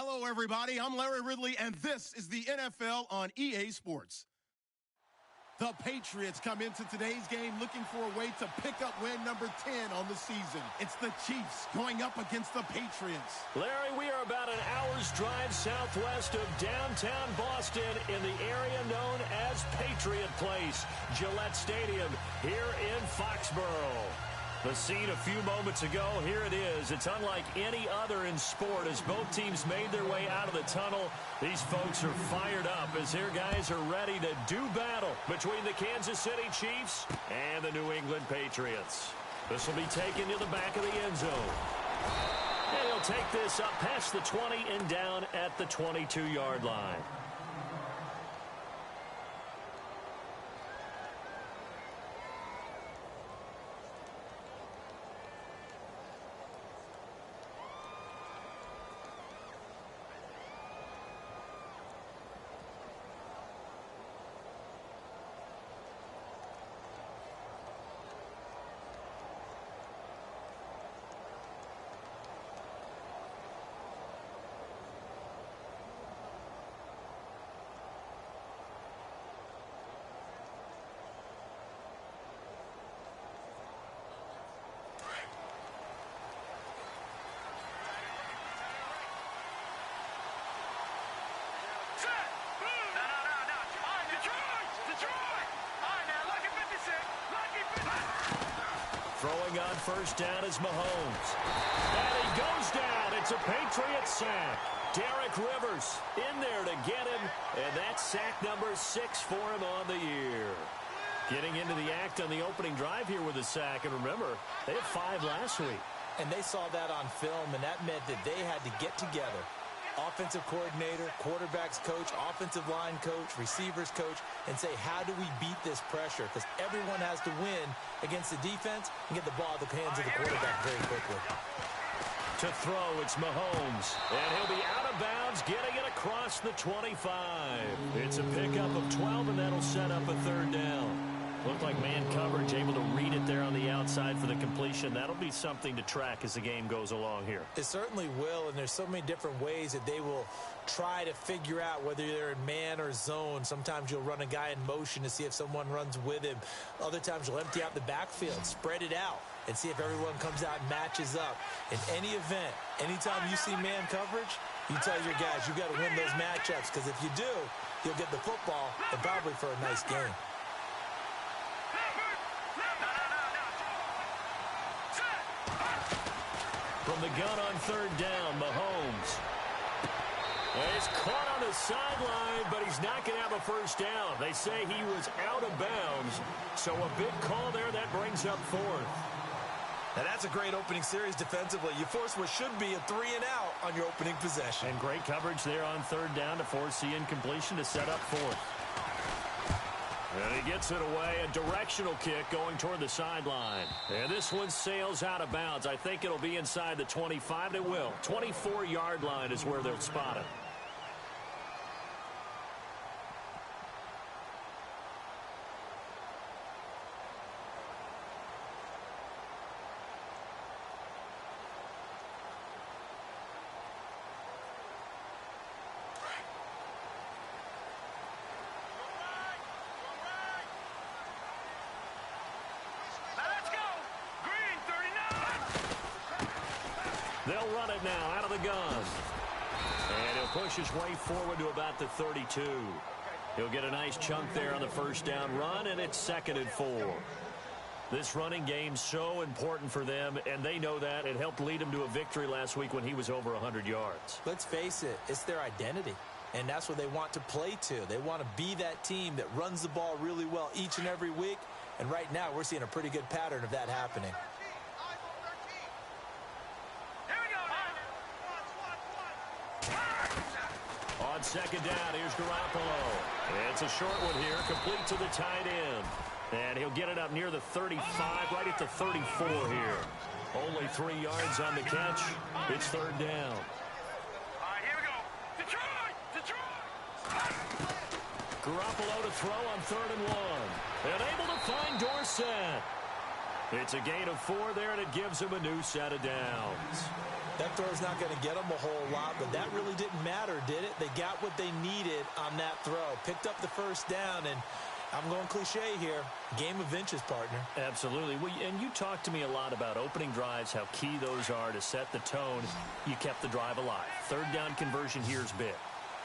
Hello, everybody. I'm Larry Ridley, and this is the NFL on EA Sports. The Patriots come into today's game looking for a way to pick up win number 10 on the season. It's the Chiefs going up against the Patriots. Larry, we are about an hour's drive southwest of downtown Boston in the area known as Patriot Place, Gillette Stadium, here in Foxborough. The scene a few moments ago, here it is. It's unlike any other in sport as both teams made their way out of the tunnel. These folks are fired up as their guys are ready to do battle between the Kansas City Chiefs and the New England Patriots. This will be taken to the back of the end zone. And he'll take this up past the 20 and down at the 22-yard line. Throwing on first down is Mahomes. And he goes down. It's a Patriots sack. Derek Rivers in there to get him. And that's sack number 6 for him on the year. Getting into the act on the opening drive here with a sack. And remember, they had 5 last week. And they saw that on film, and that meant that they had to get together. Offensive coordinator, quarterbacks coach, offensive line coach, receivers coach, and say, how do we beat this pressure? Because everyone has to win against the defense and get the ball in the hands of the quarterback very quickly. To throw, it's Mahomes. And he'll be out of bounds, getting it across the 25. It's a pickup of 12, and that'll set up a third down. Looked like man coverage, able to read it there on the outside for the completion. That'll be something to track as the game goes along here. It certainly will, and there's so many different ways that they will try to figure out whether they're in man or zone. Sometimes you'll run a guy in motion to see if someone runs with him. Other times you'll empty out the backfield, spread it out, and see if everyone comes out and matches up. In any event, anytime you see man coverage, you tell your guys you've got to win those matchups, because if you do, you'll get the football and probably for a nice game. From the gun on third down, Mahomes. He's caught on the sideline, but he's not going to have a first down. They say he was out of bounds, so a big call there. That brings up 4th. Now that's a great opening series defensively. You force what should be a 3-and-out on your opening possession. And great coverage there on third down to force the incompletion to set up 4th. And he gets it away, a directional kick going toward the sideline. And this one sails out of bounds. I think it'll be inside the 25. It will. 24-yard line is where they'll spot it. They'll run it now out of the gun. And he'll push his way forward to about the 32. He'll get a nice chunk there on the first down run, and it's 2nd and 4. This running game's so important for them, and they know that. It helped lead him to a victory last week when he was over 100 yards. Let's face it, it's their identity, and that's what they want to play to. They want to be that team that runs the ball really well each and every week, and right now we're seeing a pretty good pattern of that happening. On second down, here's Garoppolo. It's a short one here, complete to the tight end. And he'll get it up near the 35, right at the 34 here. Only 3 yards on the catch. It's third down. All right, here we go. Detroit! Garoppolo to throw on 3rd and 1. And able to find Dorsett. It's a gain of 4 there, and it gives him a new set of downs. That throw's not going to get them a whole lot, but that really didn't matter, did it? They got what they needed on that throw. Picked up the first down, and I'm going cliche here. Game of inches, partner. Absolutely. Well, and you talked to me a lot about opening drives, how key those are to set the tone. You kept the drive alive. Third down conversion here is big.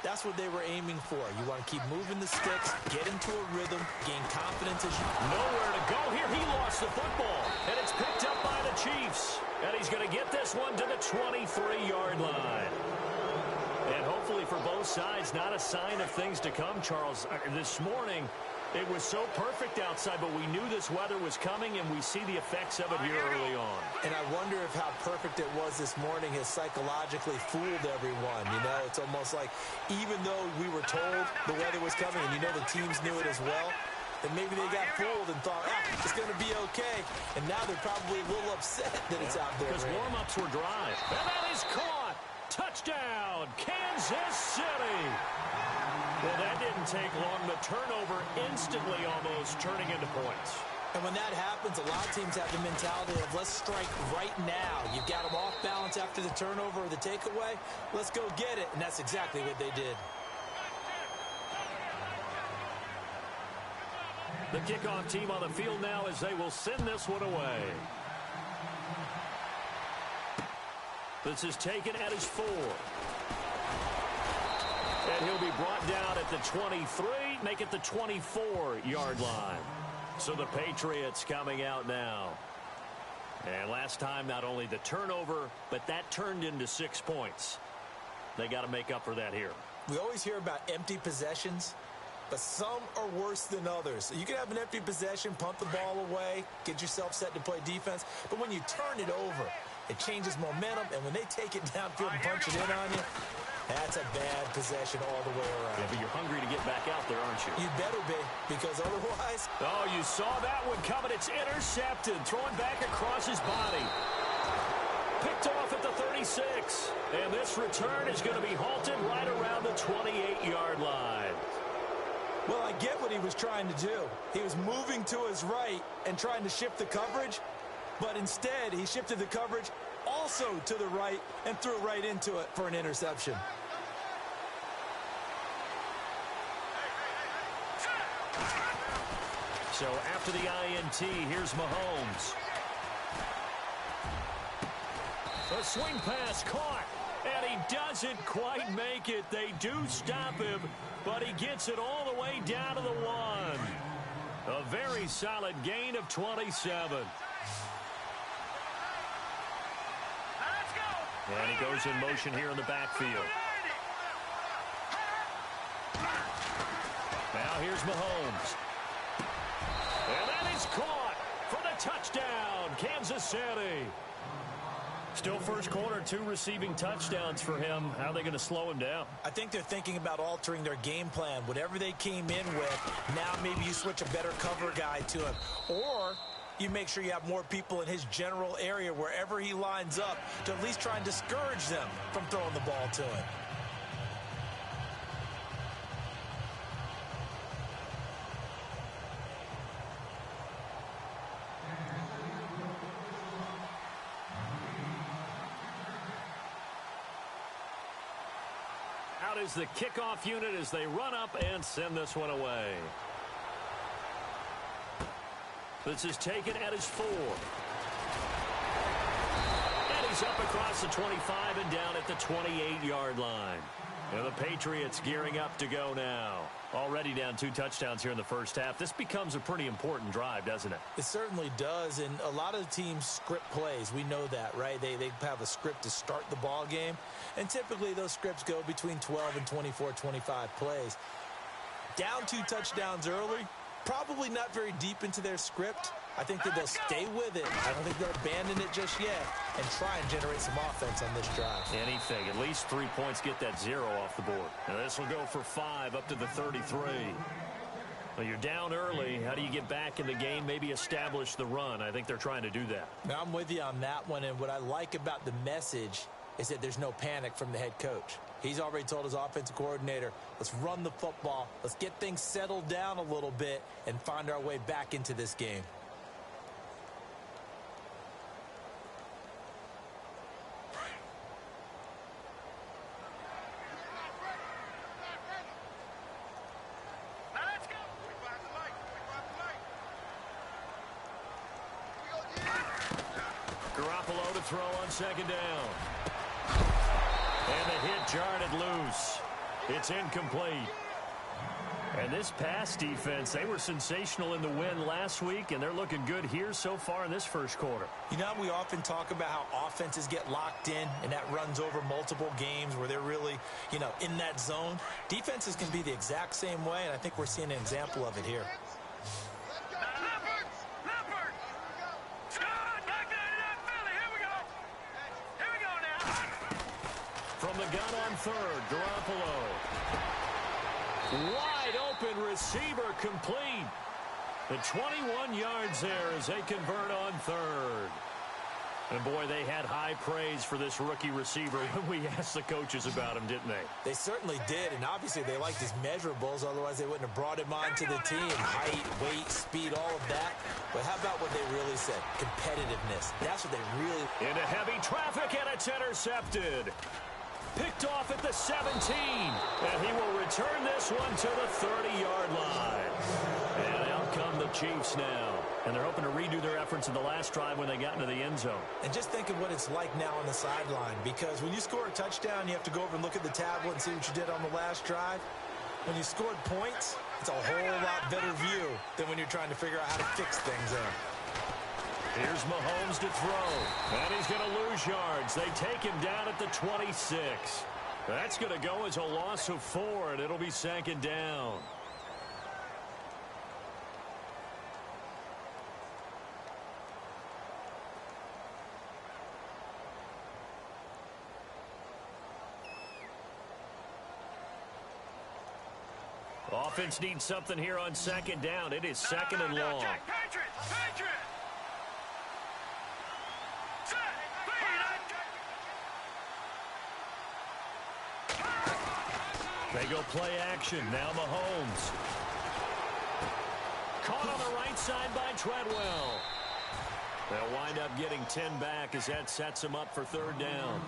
That's what they were aiming for. You want to keep moving the sticks, get into a rhythm, gain confidence as you... Nowhere to go here. He lost the football, and it's picked up by the Chiefs. And he's going to get this one to the 23-yard line. And hopefully for both sides, not a sign of things to come, Charles. This morning, it was so perfect outside, but we knew this weather was coming, and we see the effects of it here early on. And I wonder if how perfect it was this morning has psychologically fooled everyone. You know, it's almost like even though we were told the weather was coming, and you know the teams knew it as well, and maybe they got fooled and thought, it's going to be okay. And now they're probably a little upset that it's out there. Because warm-ups were dry. And that is caught. Touchdown, Kansas City. Well, that didn't take long. The turnover instantly almost turning into points. And when that happens, a lot of teams have the mentality of let's strike right now. You've got them off balance after the turnover or the takeaway. Let's go get it. And that's exactly what they did. The kickoff team on the field now as they will send this one away. This is taken at his 4. And he'll be brought down at the 23, make it the 24-yard line. So the Patriots coming out now. And last time, not only the turnover, but that turned into 6 points. They got to make up for that here. We always hear about empty possessions, but some are worse than others. You can have an empty possession, punt the ball away, get yourself set to play defense, but when you turn it over, it changes momentum, and when they take it downfield and punch it in on you, that's a bad possession all the way around. Yeah, but you're hungry to get back out there, aren't you? You better be, because otherwise... Oh, you saw that one coming. It's intercepted. Throwing back across his body. Picked off at the 36. And this return is going to be halted right around the 28-yard line. Well, I get what he was trying to do. He was moving to his right and trying to shift the coverage, but instead he shifted the coverage also to the right and threw right into it for an interception. So after the INT, here's Mahomes. A swing pass caught, and he doesn't quite make it. They do stop him, but he gets it all the way down to the 1. A very solid gain of 27. And he goes in motion here in the backfield. Now here's Mahomes. And that is caught for the touchdown, Kansas City. Still first quarter, 2 receiving touchdowns for him. How are they going to slow him down? I think they're thinking about altering their game plan. Whatever they came in with, now maybe you switch a better cover guy to him. Or you make sure you have more people in his general area wherever he lines up to at least try and discourage them from throwing the ball to him. Out is the kickoff unit as they run up and send this one away. This is taken at his 4. And he's up across the 25 and down at the 28-yard line. And the Patriots gearing up to go now. Already down 2 touchdowns here in the first half. This becomes a pretty important drive, doesn't it? It certainly does, and a lot of the teams script plays. We know that, right? They have a script to start the ball game, and typically those scripts go between 12 and 24, 25 plays. Down 2 touchdowns early, probably not very deep into their script. I think that they'll stay with it. I don't think they'll abandon it just yet and try and generate some offense on this drive. Anything. At least 3 points, get that 0 off the board. Now this will go for 5 up to the 33. Well, you're down early. How do you get back in the game? Maybe establish the run. I think they're trying to do that. Now, I'm with you on that one, and what I like about the message is that there's no panic from the head coach. He's already told his offensive coordinator, let's run the football, let's get things settled down a little bit and find our way back into this game. throw on second down. And the hit jarred it loose. It's incomplete. And this pass defense, they were sensational in the win last week, and they're looking good here so far in this first quarter. You know, we often talk about how offenses get locked in, and that runs over multiple games where they're really, in that zone. Defenses can be the exact same way, and I think we're seeing an example of it here. From the gun on third, Garoppolo. Wide open receiver complete. The 21 yards there as they convert on third. And boy, they had high praise for this rookie receiver when we asked the coaches about him, didn't they? They certainly did, and obviously they liked his measurables, otherwise they wouldn't have brought him onto the team. Height, weight, speed, all of that. But how about what they really said? Competitiveness. That's what they really... Into heavy traffic, and it's intercepted. Picked off at the 17, and he will return this one to the 30-yard line. And out come the Chiefs now. And they're hoping to redo their efforts in the last drive when they got into the end zone. And just think of what it's like now on the sideline, because when you score a touchdown, you have to go over and look at the tablet and see what you did on the last drive. When you scored points, it's a whole lot better view than when you're trying to figure out how to fix things up. Here's Mahomes to throw, and he's going to lose yards. They take him down at the 26. That's going to go as a loss of 4, and it'll be second down. Offense needs something here on second down. It is second and long. Patriots! They go play action. Now Mahomes. Caught on the right side by Treadwell. They'll wind up getting 10 back as that sets them up for third down.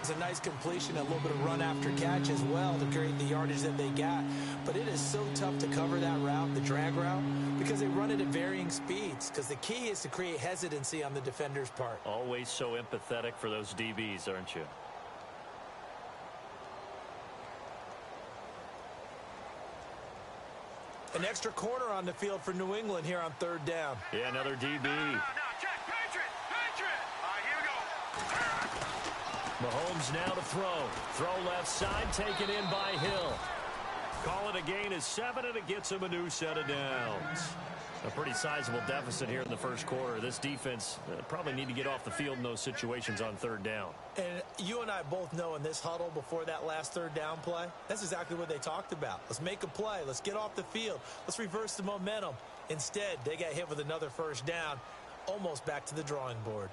It's a nice completion, a little bit of run after catch as well to create the yardage that they got. But it is so tough to cover that route, the drag route, because they run it at varying speeds. Because the key is to create hesitancy on the defender's part. Always so empathetic for those DBs, aren't you? An extra corner on the field for New England here on third down. Yeah, another DB. Check, Patriot! All right, here we go. Mahomes now to throw. Throw left side, taken in by Hill. Call it a gain of 7, and it gets him a new set of downs. A pretty sizable deficit here in the first quarter. This defense probably need to get off the field in those situations on third down. And you and I both know in this huddle before that last third down play, that's exactly what they talked about. Let's make a play. Let's get off the field. Let's reverse the momentum. Instead, they got hit with another first down, almost back to the drawing board.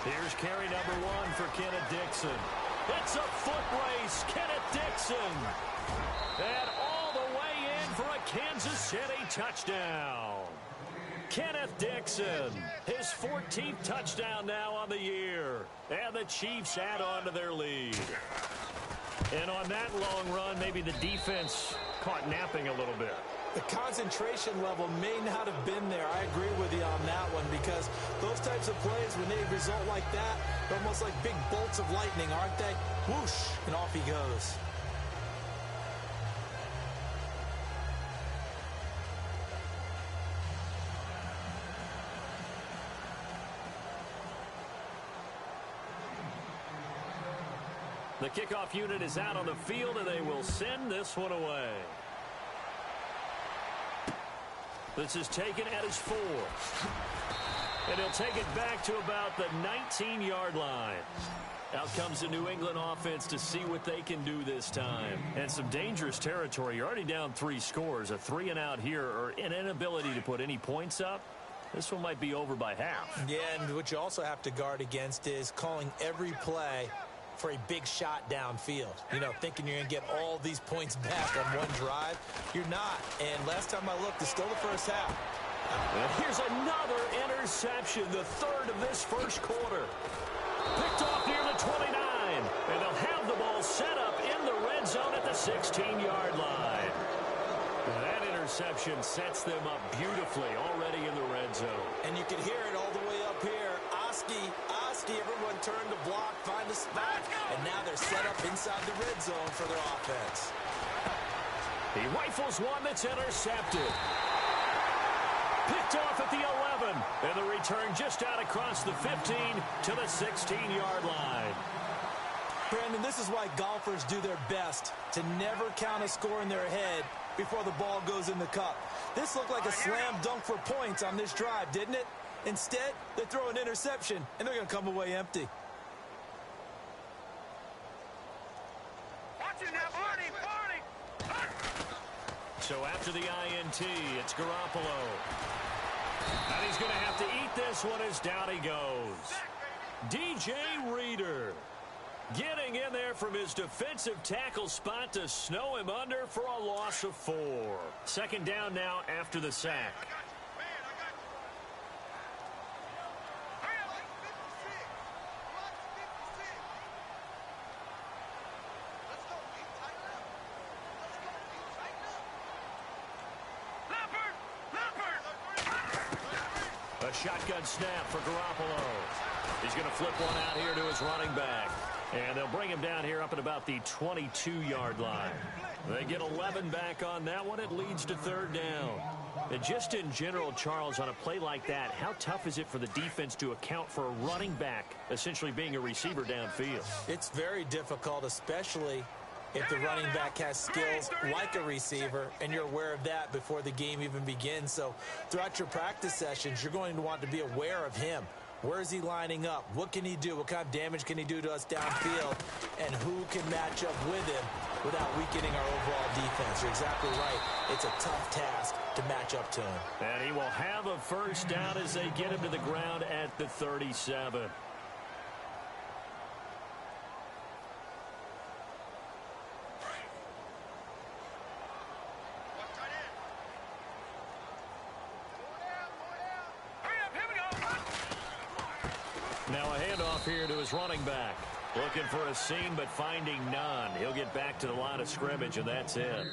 Here's carry number 1 for Kenneth Dixon. It's a foot race. Kenneth Dixon. And all the way in for a Kansas City touchdown. Kenneth Dixon, his 14th touchdown now on the year. And the Chiefs add on to their lead. And on that long run, maybe the defense caught napping a little bit. The concentration level may not have been there. I agree with you on that one, because those types of plays, when they result like that, they're almost like big bolts of lightning, aren't they? Whoosh, and off he goes. The kickoff unit is out on the field, and they will send this one away. This is taken at his 4. And he'll take it back to about the 19-yard line. Out comes the New England offense to see what they can do this time. And some dangerous territory. You're already down 3 scores. A 3 and out here, or an inability to put any points up. This one might be over by half. Yeah, and what you also have to guard against is calling every play for a big shot downfield. You know, thinking you're going to get all these points back on one drive. You're not. And last time I looked, it's still the first half. And here's another interception, the third of this first quarter. Picked off near the 29, and they'll have the ball set up in the red zone at the 16-yard line. And that interception sets them up beautifully already in the red zone. And you can hear it all the way up here. Oski, everyone turned to block, find a spot, and now they're set up inside the red zone for their offense. He rifles one that's intercepted. Picked off at the 11, and the return just out across the 15 to the 16-yard line. Brandon, this is why golfers do their best to never count a score in their head before the ball goes in the cup. This looked like a slam dunk for points on this drive, didn't it? Instead, they throw an interception, and they're going to come away empty. Watch it now, Barney! So after the INT, it's Garoppolo. And he's going to have to eat this one as down he goes. DJ Reader getting in there from his defensive tackle spot to snow him under for a loss of 4. Second down now after the sack. A shotgun snap for Garoppolo. He's going to flip one out here to his running back. And they'll bring him down here up at about the 22-yard line. They get 11 back on that one. It leads to third down. And just in general, Charles, on a play like that, how tough is it for the defense to account for a running back essentially being a receiver downfield? It's very difficult, especially if the running back has skills like a receiver, and you're aware of that before the game even begins. So throughout your practice sessions, you're going to want to be aware of him. Where is he lining up? What can he do? What kind of damage can he do to us downfield? And who can match up with him without weakening our overall defense? You're exactly right. It's a tough task to match up to him. And he will have a first down as they get him to the ground at the 37. Now a handoff here to his running back. Looking for a seam, but finding none. He'll get back to the line of scrimmage, and that's it.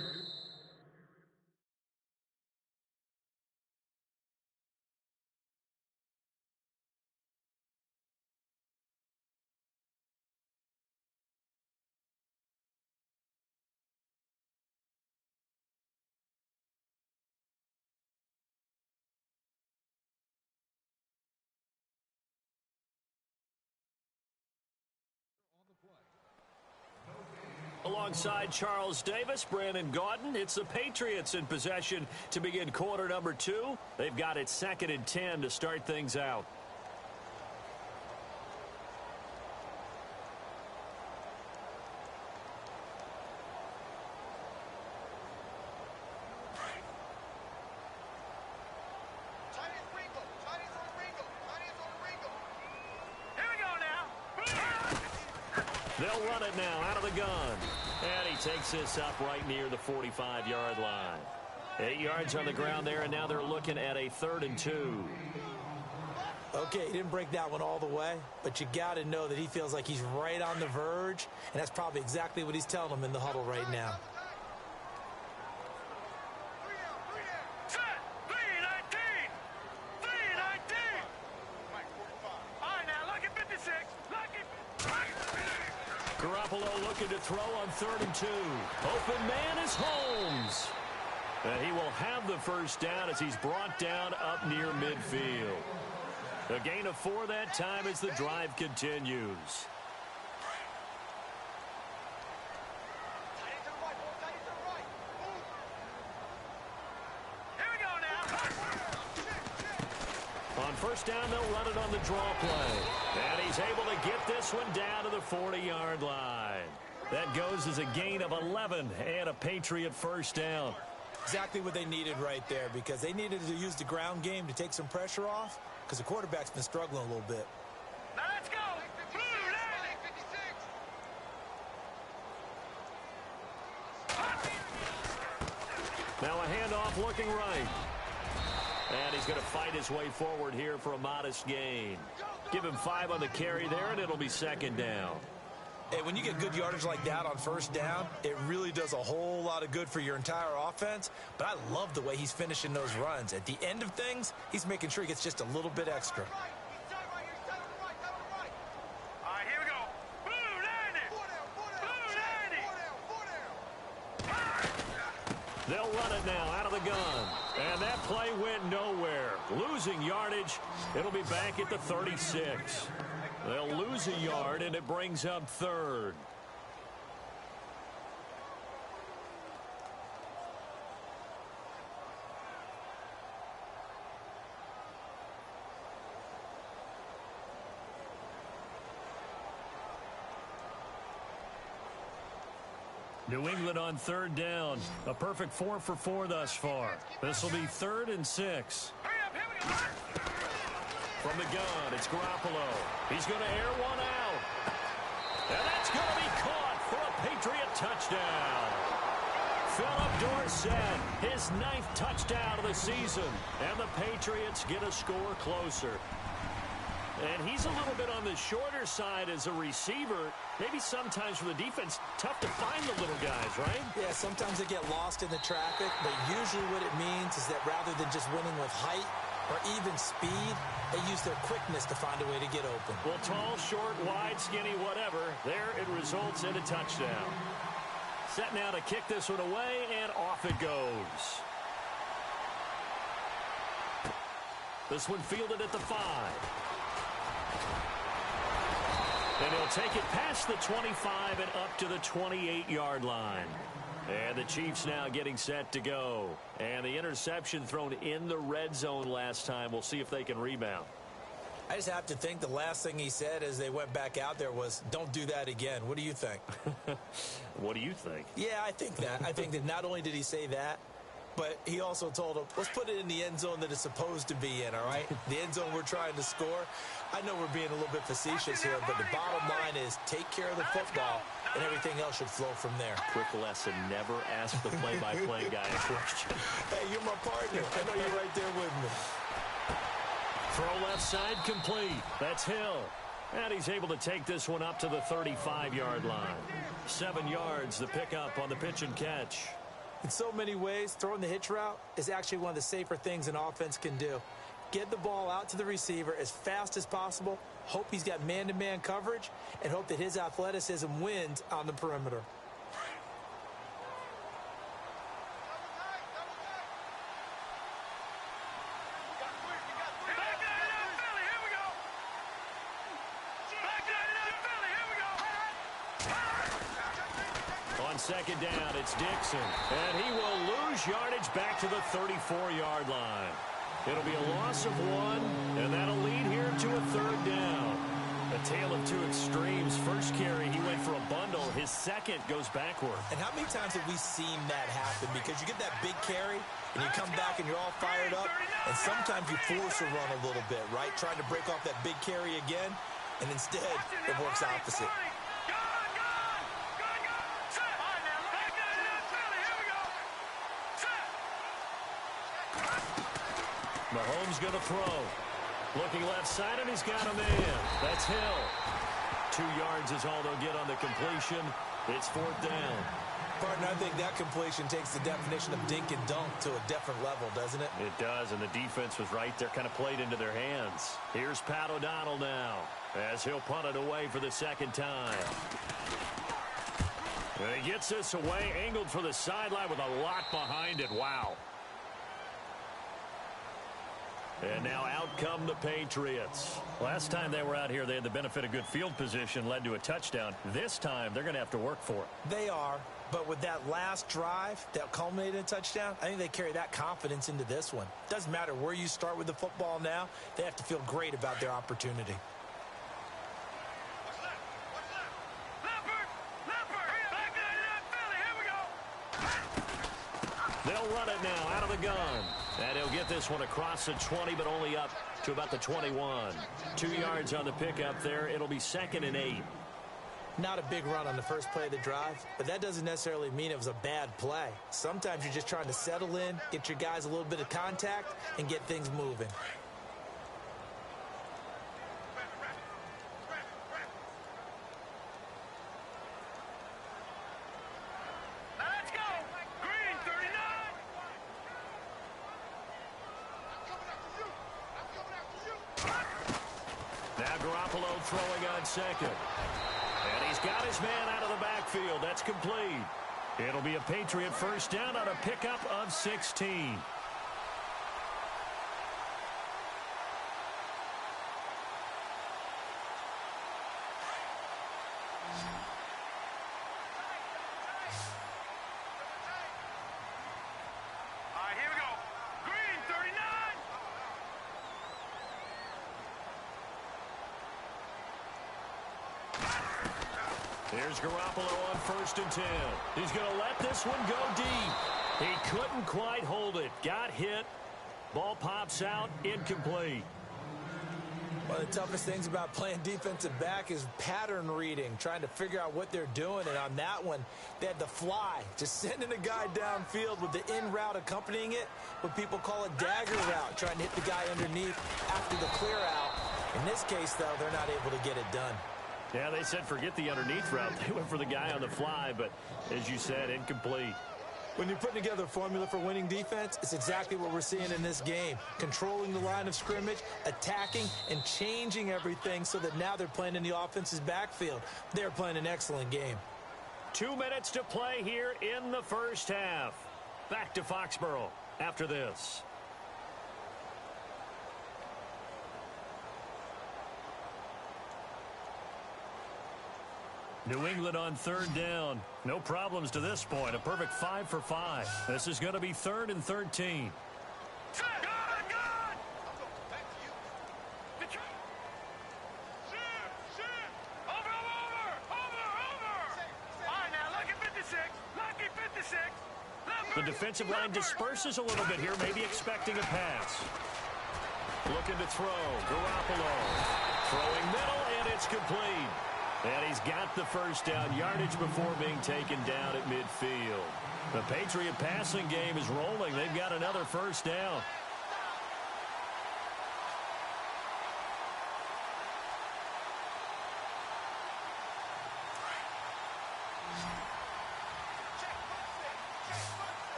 Alongside Charles Davis, Brandon Gaudin, it's the Patriots in possession to begin quarter number 2. They've got it 2nd and 10 to start things out. They'll run it now out of the gun. And he takes this up right near the 45-yard line. 8 yards on the ground there, and now they're looking at a 3rd and 2. Okay, he didn't break that one all the way, but you got to know that he feels like he's right on the verge, and that's probably exactly what he's telling them in the huddle right now. Garoppolo looking to throw on 3rd and 2. Open man is Holmes. And he will have the first down as he's brought down up near midfield. A gain of 4 that time as the drive continues. On first down, they'll run it on the draw play. And he's able to get this one down to the 40-yard line. That goes as a gain of 11 and a Patriot first down. Exactly what they needed right there, because they needed to use the ground game to take some pressure off, because the quarterback's been struggling a little bit. Now let's go. Blue line. 56. Now a handoff looking right. And he's going to fight his way forward here for a modest gain. Give him 5 on the carry there, and it'll be second down. Hey, when you get good yardage like that on first down, it really does a whole lot of good for your entire offense. But I love the way he's finishing those runs. At the end of things, he's making sure he gets just a little bit extra. All right, here we go. Blue 90. They'll run it now out of the gun. And that play went nowhere. Losing yardage. It'll be back at the 36. They'll lose a yard, and it brings up third. New England on third down. A perfect 4 for 4 thus far. This will be 3rd and 6. Hurry up, here we go. From the gun, it's Garoppolo. He's going to air one out. And that's going to be caught for a Patriot touchdown. Philip Dorsett, his 9th touchdown of the season. And the Patriots get a score closer. And he's a little bit on the shorter side as a receiver. Maybe sometimes for the defense, tough to find the little guys, right? Yeah, sometimes they get lost in the traffic, but usually what it means is that rather than just winning with height or even speed, they use their quickness to find a way to get open. Well, tall, short, wide, skinny, whatever, there it results in a touchdown. Set now to kick this one away, and off it goes. This one fielded at the 5. And he'll take it past the 25 and up to the 28-yard line. And the Chiefs now getting set to go. And the interception thrown in the red zone last time. We'll see if they can rebound. I just have to think the last thing he said as they went back out there was, don't do that again. What do you think? What do you think? Yeah, I think that. I think that not only did he say that, but he also told him, let's put it in the end zone that it's supposed to be in, all right? The end zone we're trying to score. I know we're being a little bit facetious here, but the bottom line is take care of the football, and everything else should flow from there. Quick lesson, never ask the play-by-play guy a question. Hey, you're my partner. I know you're right there with me. Throw left side complete. That's Hill. And he's able to take this one up to the 35-yard line. 7 yards, the pickup on the pitch and catch. In so many ways, throwing the hitch route is actually one of the safer things an offense can do. Get the ball out to the receiver as fast as possible, hope he's got man-to-man coverage, and hope that his athleticism wins on the perimeter. On second down, it's Dixon. And he will lose yardage back to the 34-yard line. It'll be a loss of 1, and that'll lead here to a 3rd down. A tale of two extremes. First carry, he went for a bundle. His second goes backward. And how many times have we seen that happen? Because you get that big carry, and you come back and you're all fired up, and sometimes you force a run a little bit, right? Trying to break off that big carry again, and instead it works opposite. Mahomes going to throw. Looking left side, and he's got a man. That's Hill. 2 yards is all they'll get on the completion. It's 4th down. Partner, I think that completion takes the definition of dink and dunk to a different level, doesn't it? It does, and the defense was right there, kind of played into their hands. Here's Pat O'Donnell now, as he'll punt it away for the 2nd time. And he gets this away, angled for the sideline with a lot behind it. Wow. And now out come the Patriots. Last time they were out here, they had the benefit of good field position, led to a touchdown. This time, they're going to have to work for it. They are, but with that last drive that culminated in a touchdown, I think they carry that confidence into this one. Doesn't matter where you start with the football now, they have to feel great about their opportunity. They'll run it now out of the gun. And he'll get this one across the 20, but only up to about the 21. 2 yards on the pickup there. It'll be 2nd and 8. Not a big run on the first play of the drive, but that doesn't necessarily mean it was a bad play. Sometimes you're just trying to settle in, get your guys a little bit of contact, and get things moving. Let's go! Green 39! Now Garoppolo throwing on second. And he's got his man out of the backfield. That's complete. It'll be a Patriot first down on a pickup of 16. All right, here we go. Green 39! Here's Garoppolo on 1st and 10. He's going to let this one go deep. He couldn't quite hold it. Got hit. Ball pops out. Incomplete. One of the toughest things about playing defensive back is pattern reading, trying to figure out what they're doing. And on that one, they had the fly, just sending a guy downfield with the in route accompanying it, what people call a dagger route, trying to hit the guy underneath after the clear out. In this case, though, they're not able to get it done. Yeah, they said forget the underneath route. They went for the guy on the fly, but as you said, incomplete. When you're putting together a formula for winning defense, it's exactly what we're seeing in this game. Controlling the line of scrimmage, attacking, and changing everything so that now they're playing in the offense's backfield. They're playing an excellent game. 2 minutes to play here in the first half. Back to Foxborough after this. New England on 3rd down. No problems to this point. A perfect 5 for 5. This is going to be 3rd and 13. Good! Back to you. Detroit. Shoot! Over! All right, now, lucky 56. Lucky 56. The defensive line disperses a little bit here, maybe expecting a pass. Looking to throw. Garoppolo. Throwing middle, and it's complete. And he's got the first down yardage before being taken down at midfield. The Patriot passing game is rolling. They've got another first down.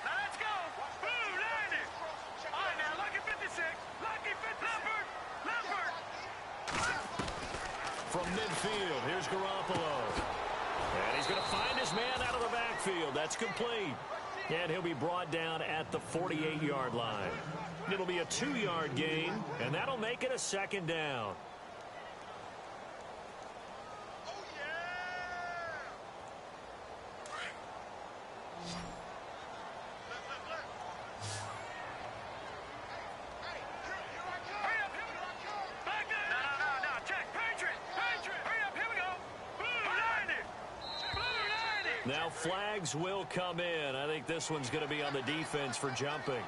Let's go! Boom! Landed! All right, now, lucky 56. Lucky 50. Leopard! From midfield, here's Garoppolo. And he's going to find his man out of the backfield. That's complete. And he'll be brought down at the 48-yard line. It'll be a 2-yard gain, and that'll make it a 2nd down. Now flags will come in. I think this one's going to be on the defense for jumping.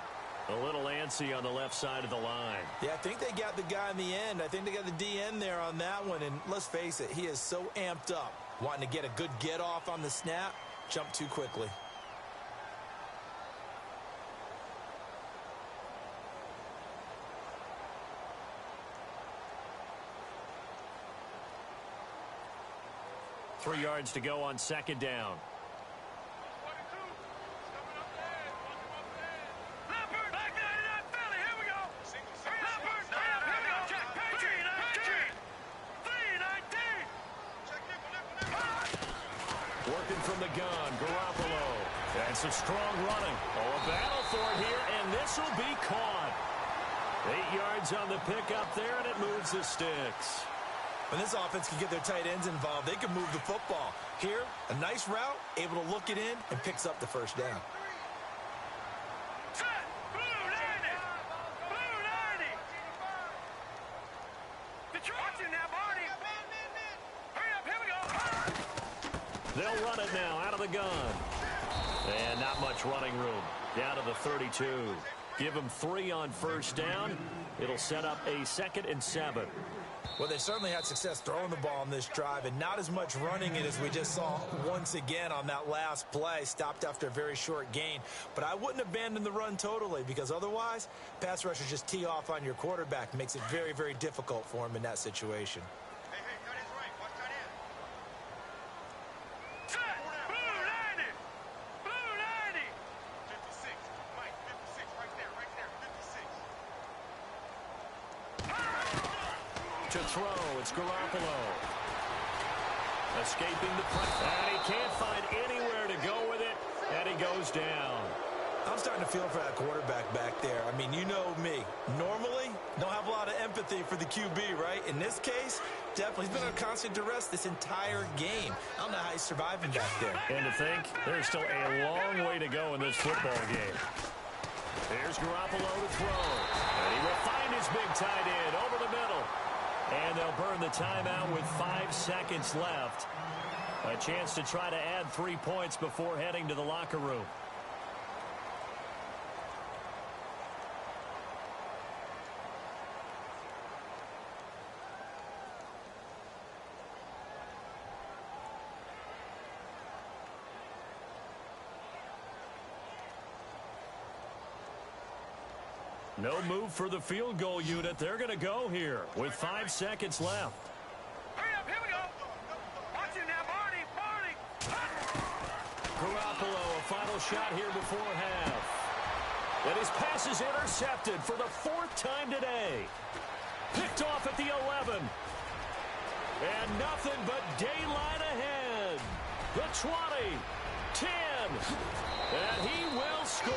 A little antsy on the left side of the line. Yeah, I think they got the guy in the end. I think they got the DN there on that one. And let's face it, he is so amped up, wanting to get a good get off on the snap, jump too quickly. Three yards to go on 2nd down. Working from the gun, Garoppolo. That's some strong running. Oh, a battle for it here, and this will be caught. 8 yards on the pickup there, and it moves the sticks. When this offense can get their tight ends involved, they can move the football. Here, a nice route, able to look it in, and picks up the first down. They'll run it now out of the gun. And not much running room. Down to the 32. Give them 3 on first down. It'll set up a 2nd and 7. Well, they certainly had success throwing the ball on this drive, and not as much running it as we just saw once again on that last play. Stopped after a very short gain. But I wouldn't abandon the run totally, because otherwise, pass rushers just tee off on your quarterback. Makes it very, very difficult for him in that situation. To throw, it's Garoppolo. Escaping the pressure. And he can't find anywhere to go with it, and he goes down. I'm starting to feel for that quarterback back there. I mean, you know me. Normally, don't have a lot of empathy for the QB, right? In this case, definitely. He's been on constant duress this entire game. I don't know how he's surviving back there. And to think, there's still a long way to go in this football game. Here's Garoppolo to throw. And he will find his big tight end over the middle. And they'll burn the timeout with 5 seconds left. A chance to try to add 3 points before heading to the locker room. No move for the field goal unit. They're going to go here with 5 seconds left. Hurry up, here we go. Watch it now, Barney, Barney. Garoppolo, a final shot here before half. And his pass is intercepted for the 4th time today. Picked off at the 11. And nothing but daylight ahead. The 20, 10. And he will score.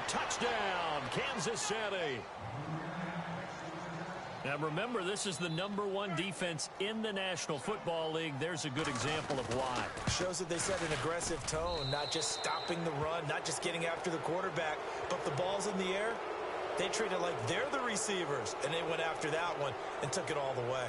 Touchdown, Kansas City. Now remember, this is the #1 defense in the National Football League. There's a good example of why. Shows that they set an aggressive tone, not just stopping the run, not just getting after the quarterback, but the ball's in the air. They treat it like they're the receivers, and they went after that one and took it all the way.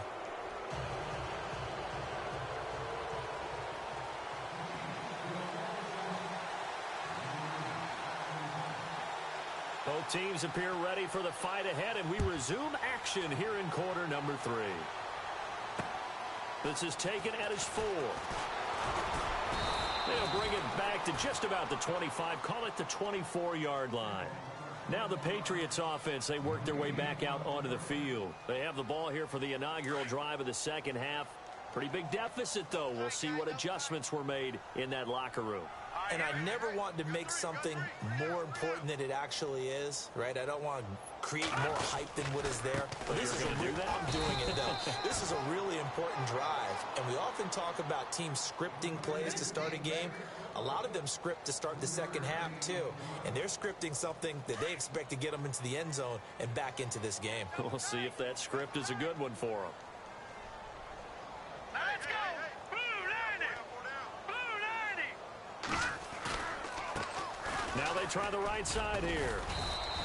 Both teams appear ready for the fight ahead, and we resume action here in quarter number 3. This is taken at his 4. They'll bring it back to just about the 25, call it the 24-yard line. Now the Patriots offense, they work their way back out onto the field. They have the ball here for the inaugural drive of the second half. Pretty big deficit, though. We'll see what adjustments were made in that locker room. And I never want to make something more important than it actually is, right? I don't want to create more hype than what is there. But this is I'm doing it, though. This is a really important drive. And we often talk about teams scripting plays to start a game. A lot of them script to start the second half, too. And they're scripting something that they expect to get them into the end zone and back into this game. We'll see if that script is a good one for them. Let's go. Now they try the right side here.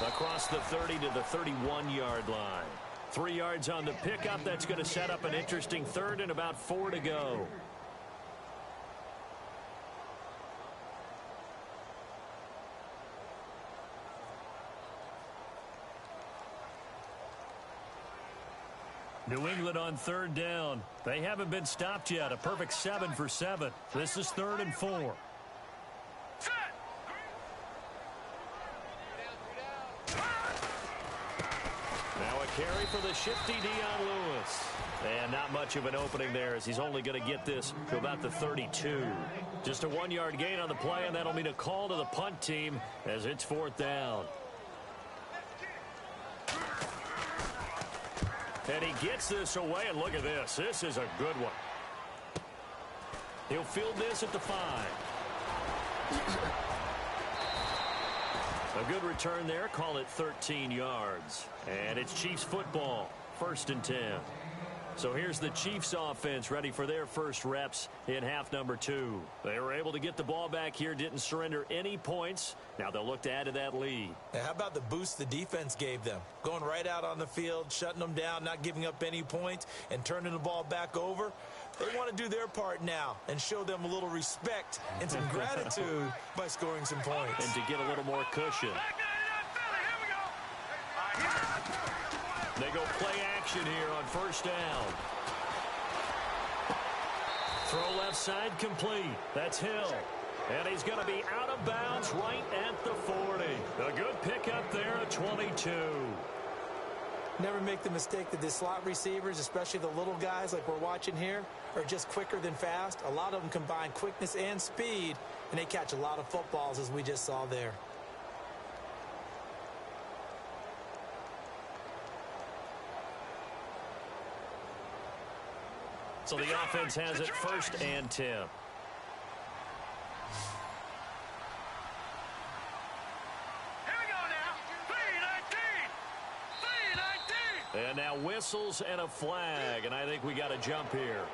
Across the 30 to the 31-yard line. 3 yards on the pickup. That's going to set up an interesting 3rd and about 4 to go. New England on 3rd down. They haven't been stopped yet. A perfect 7 for 7. This is 3rd and 4. Now a carry for the shifty Dion Lewis. And not much of an opening there, as he's only going to get this to about the 32. Just a 1-yard gain on the play, and that'll mean a call to the punt team as it's 4th down. And he gets this away, and look at this. This is a good one. He'll field this at the 5. A good return there. Call it 13 yards. And it's Chiefs football. 1st and 10. So here's the Chiefs offense ready for their first reps in half number 2. They were able to get the ball back here, didn't surrender any points. Now they'll look to add to that lead. Now, how about the boost the defense gave them? Going right out on the field, shutting them down, not giving up any points, and turning the ball back over. They want to do their part now and show them a little respect and some gratitude by scoring some points. And to get a little more cushion. They go play action here on first down. Throw left side complete. That's Hill. And he's going to be out of bounds right at the 40. A good pickup there at 22. Never make the mistake that the slot receivers, especially the little guys like we're watching here, are just quicker than fast. A lot of them combine quickness and speed, and they catch a lot of footballs, as we just saw there. So the offense has it first and 10. Here we go now. 3-19. And now whistles and a flag, and I think we got to jump here.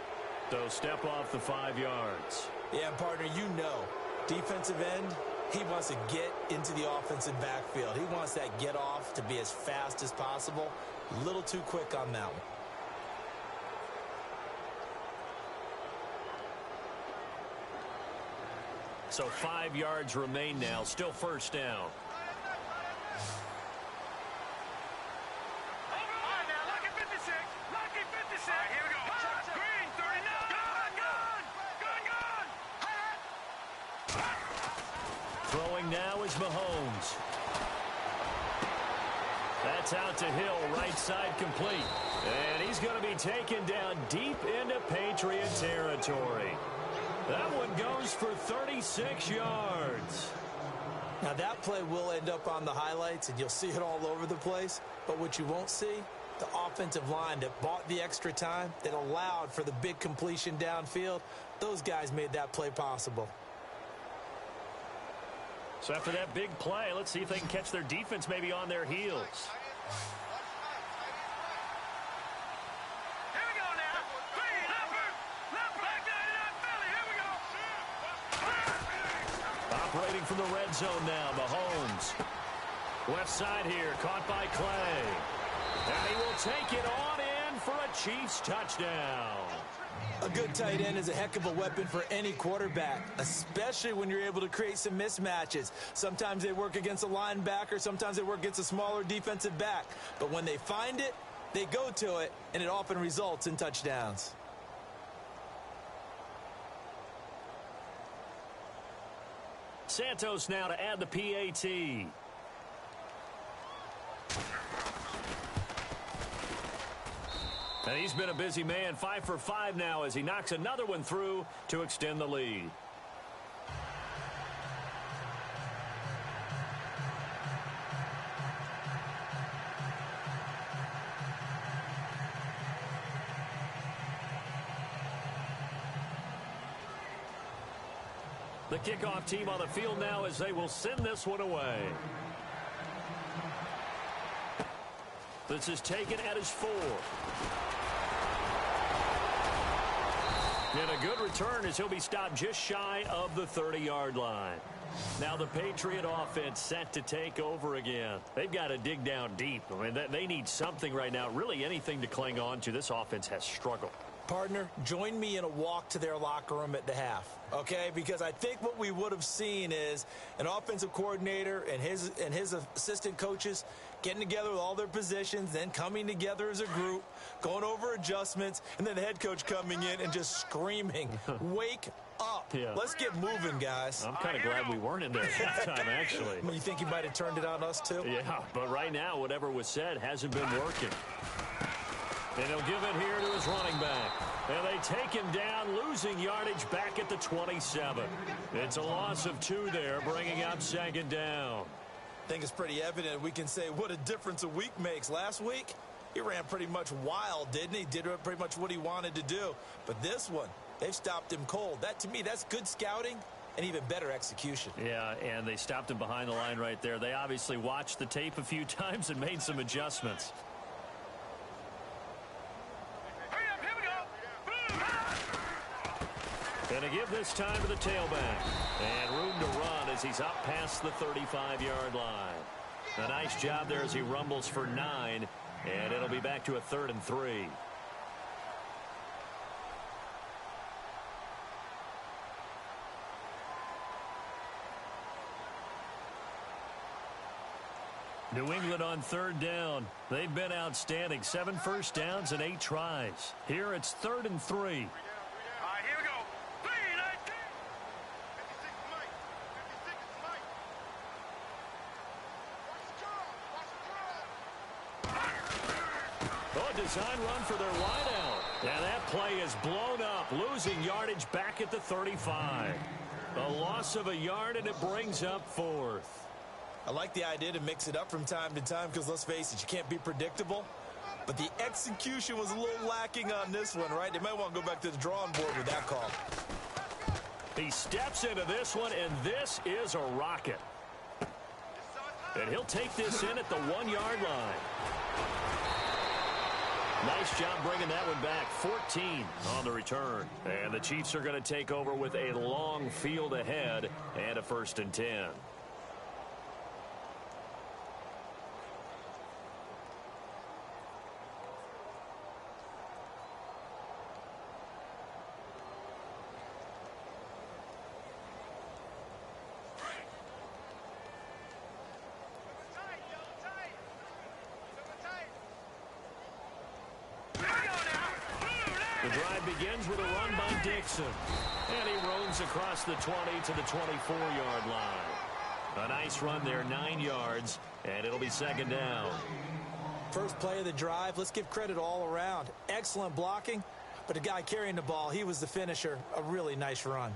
So step off the 5 yards. Yeah, partner, you know, defensive end, he wants to get into the offensive backfield. He wants that get off to be as fast as possible. A little too quick on that one. So 5 yards remain now. Still first down. All right, now, lucky 56. Lucky 56. All right, here we go. Green, 39. Gun. Throwing now is Mahomes. That's out to Hill, right side complete. And he's going to be taken down deep into Patriot territory. That one goes for 36 yards. Now, that play will end up on the highlights, and you'll see it all over the place. But what you won't see, the offensive line that bought the extra time, that allowed for the big completion downfield, those guys made that play possible. So after that big play, let's see if they can catch their defense maybe on their heels. Here we go now. Green, left back 99 Philly. Here we go. Operating from the red zone now, Mahomes. Left side here, caught by Clay. And he will take it on in for a Chiefs touchdown. A good tight end is a heck of a weapon for any quarterback, especially when you're able to create some mismatches. Sometimes they work against a linebacker, sometimes they work against a smaller defensive back. But when they find it, they go to it, and it often results in touchdowns. Santos now to add the PAT. And he's been a busy man, 5 for 5 now as he knocks another one through to extend the lead. The kickoff team on the field now as they will send this one away. This is taken at his 4. And a good return as he'll be stopped just shy of the 30-yard line. Now the Patriot offense set to take over again. They've got to dig down deep. I mean, they need something right now, really anything to cling on to. This offense has struggled. Partner, join me in a walk to their locker room at the half, okay? Because I think what we would have seen is an offensive coordinator and his assistant coaches getting together with all their positions, then coming together as a group, going over adjustments, and then the head coach coming in and just screaming, wake up. Yeah. Let's get moving, guys. I'm kind of glad we weren't in there at halftime, actually. I mean, you think he might have turned it on us, too? Yeah, but right now, whatever was said hasn't been working. And he'll give it here to his running back. And they take him down, losing yardage back at the 27. It's a loss of 2 there, bringing up second down. I think it's pretty evident. We can say what a difference a week makes. Last week, he ran pretty much wild, didn't he? Did pretty much what he wanted to do. But this one, they've stopped him cold. That, to me, that's good scouting and even better execution. Yeah, and they stopped him behind the line right there. They obviously watched the tape a few times and made some adjustments. And a give this time to the tailback. And room to run as he's up past the 35-yard line. A nice job there as he rumbles for 9. And it'll be back to a 3rd and 3. New England on third down. They've been outstanding. 7 first downs and 8 tries. Here it's 3rd and 3. All right, here we go. 3-19. 56 Mike. 56 is Mike. Watch the Oh, design run for their wideout. And that play is blown up, losing yardage back at the 35. A loss of a yard, and it brings up 4th. I like the idea to mix it up from time to time because, let's face it, you can't be predictable. But the execution was a little lacking on this one, right? They might want to go back to the drawing board with that call. He steps into this one, and this is a rocket. And he'll take this in at the 1-yard line. Nice job bringing that one back. 14 on the return. And the Chiefs are going to take over with a long field ahead and a 1st and 10. The drive begins with a run by Dixon. And he roams across the 20 to the 24-yard line. A nice run there, 9 yards, and it'll be 2nd down. First play of the drive, let's give credit all around. Excellent blocking, but the guy carrying the ball, he was the finisher. A really nice run.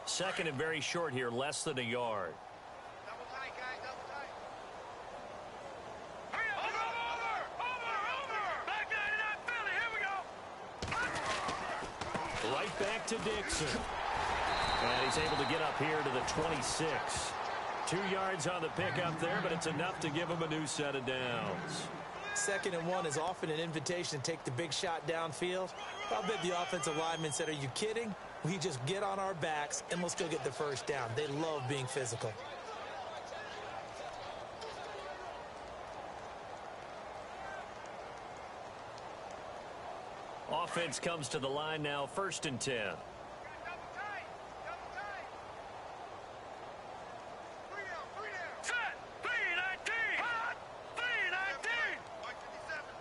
Second and very short here, less than a yard. Double tight, guys, double tight. Hurry up, over. Back down to that Philly, here we go. Right back to Dixon. And he's able to get up here to the 26. 2 yards on the pickup there, but it's enough to give him a new set of downs. 2nd and 1 is often an invitation to take the big shot downfield. I'll bet the offensive lineman said, are you kidding? We just get on our backs and let's go get the 1st down. They love being physical. Offense comes to the line now, 1st and 10. Double tight, double tight. 3 down. Set. 3-19. Hot.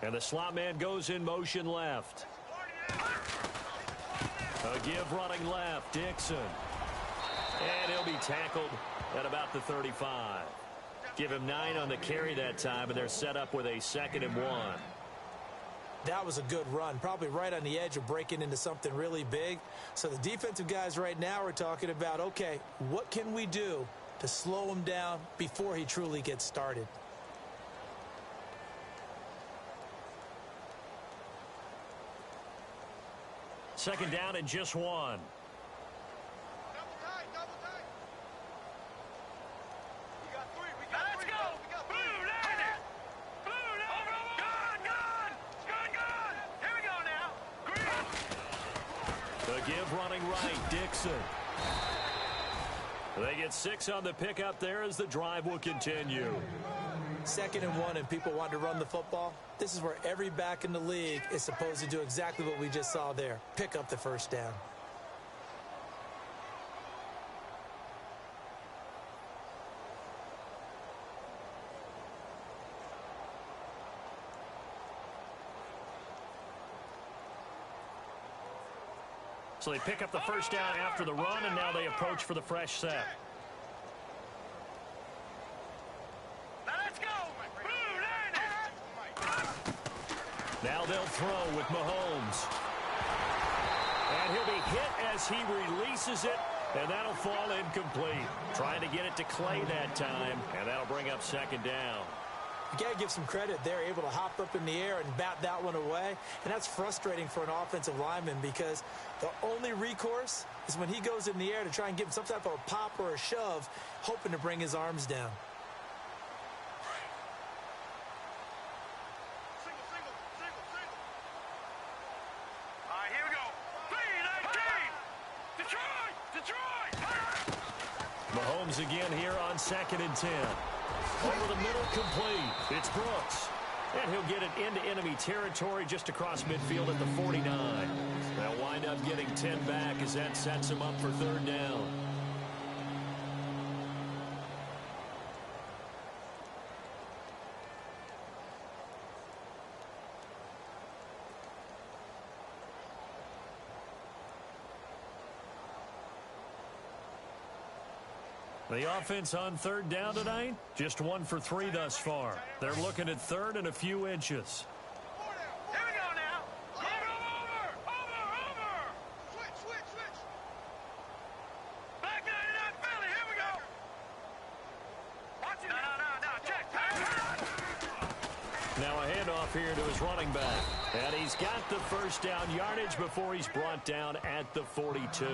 3-19. And the slot man goes in motion left. A give running left, Dixon. And he'll be tackled at about the 35. Give him 9 on the carry that time, and they're set up with a 2nd and 1. That was a good run, probably right on the edge of breaking into something really big. So the defensive guys right now are talking about, okay, what can we do to slow him down before he truly gets started? Second down and just 1. Double tight, double tight. We got 3, we got 3. Let's go. We got 3. Blue, landed. Blue, landed. Gun. Here we go now. Green. The give running right, Dixon. They get 6 on the pickup there as the drive will continue. 2nd and 1 and people want to run the football. This is where every back in the league is supposed to do exactly what we just saw there. Pick up the 1st down. So they pick up the 1st down after the run, and now they approach for the fresh set. Now they'll throw with Mahomes. And he'll be hit as he releases it, and that'll fall incomplete. Trying to get it to Clay that time, and that'll bring up 2nd down. You got to give some credit. They're able to hop up in the air and bat that one away, and that's frustrating for an offensive lineman because the only recourse is when he goes in the air to try and give him some type of a pop or a shove, hoping to bring his arms down. Mahomes again here on 2nd and 10. Over the middle, complete. It's Brooks. And he'll get it into enemy territory just across midfield at the 49. They'll wind up getting 10 back as that sets him up for third down. The offense on third down tonight, just 1 for 3 thus far. They're looking at third and a few inches. Here we go now. Over. Switch. Back 99 Philly. Here we go. Watch it. No. Check. Now a handoff here to his running back. And he's got the first down yardage before he's brought down at the 42.